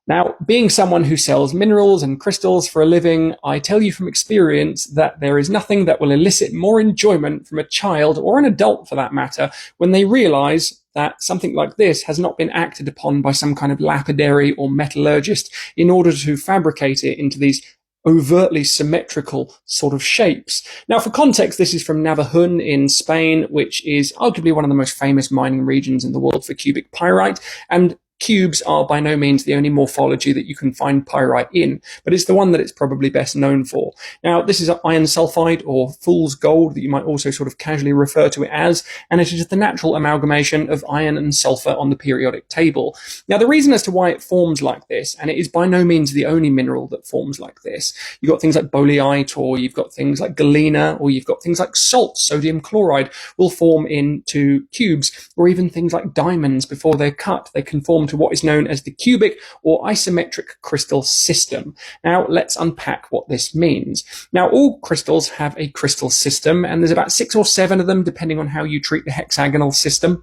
Now, being someone who sells minerals and crystals for a living, I tell you from experience that there is nothing that will elicit more enjoyment from a child, or an adult for that matter, when they realize that something like this has not been acted upon by some kind of lapidary or metallurgist in order to fabricate it into these overtly symmetrical sort of shapes. Now, for context, this is from Navajún in Spain, which is arguably one of the most famous mining regions in the world for cubic pyrite, and cubes are by no means the only morphology that you can find pyrite in, but it's the one that it's probably best known for. Now, this is iron sulfide, or fool's gold, that you might also sort of casually refer to it as, and it is the natural amalgamation of iron and sulfur on the periodic table. Now, the reason as to why it forms like this, and it is by no means the only mineral that forms like this, you've got things like boleite, or you've got things like galena, or you've got things like salt, sodium chloride, will form into cubes, or even things like diamonds before they're cut. They can form to what is known as the cubic or isometric crystal system. Now, let's unpack what this means. Now, all crystals have a crystal system, and there's about 6 or 7 of them, depending on how you treat the hexagonal system.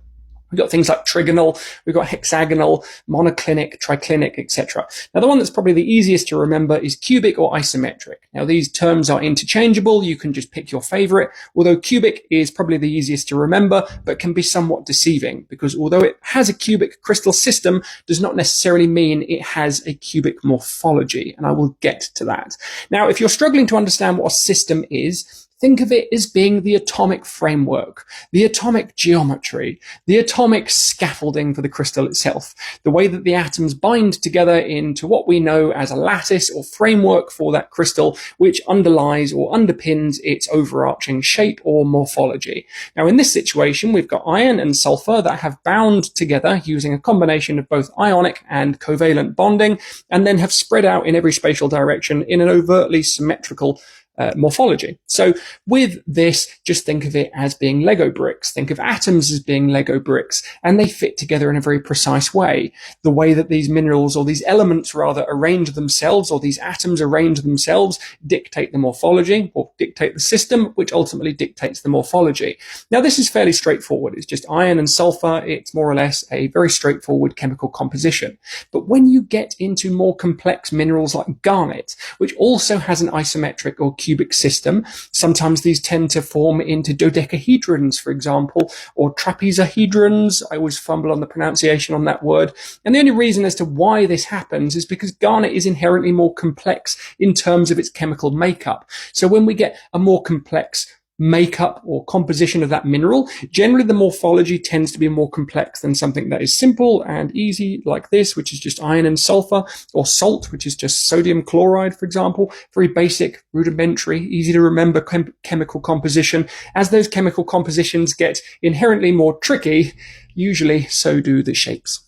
We've got things like trigonal, we've got hexagonal, monoclinic, triclinic, etc. Now, the one that's probably the easiest to remember is cubic or isometric. Now, these terms are interchangeable. You can just pick your favorite, although cubic is probably the easiest to remember, but can be somewhat deceiving, because although it has a cubic crystal system, does not necessarily mean it has a cubic morphology, and I will get to that. Now, if you're struggling to understand what a system is, think of it as being the atomic framework, the atomic geometry, the atomic scaffolding for the crystal itself, the way that the atoms bind together into what we know as a lattice or framework for that crystal, which underlies or underpins its overarching shape or morphology. Now, in this situation, we've got iron and sulfur that have bound together using a combination of both ionic and covalent bonding, and then have spread out in every spatial direction in an overtly symmetrical morphology. So with this, just think of it as being Lego bricks. Think of atoms as being Lego bricks, and they fit together in a very precise way. The way that these minerals, or these elements rather, arrange themselves, or these atoms arrange themselves, dictate the morphology, or dictate the system, which ultimately dictates the morphology. Now, this is fairly straightforward. It's just iron and sulfur. It's more or less a very straightforward chemical composition. But when you get into more complex minerals like garnet, which also has an isometric or cubic system, sometimes these tend to form into dodecahedrons, for example, or trapezohedrons. I always fumble on the pronunciation on that word. And the only reason as to why this happens is because garnet is inherently more complex in terms of its chemical makeup. So when we get a more complex makeup or composition of that mineral, generally the morphology tends to be more complex than something that is simple and easy like this, which is just iron and sulfur, or salt, which is just sodium chloride, for example. Very basic, rudimentary, easy to remember chemical composition. As those chemical compositions get inherently more tricky, usually so do the shapes.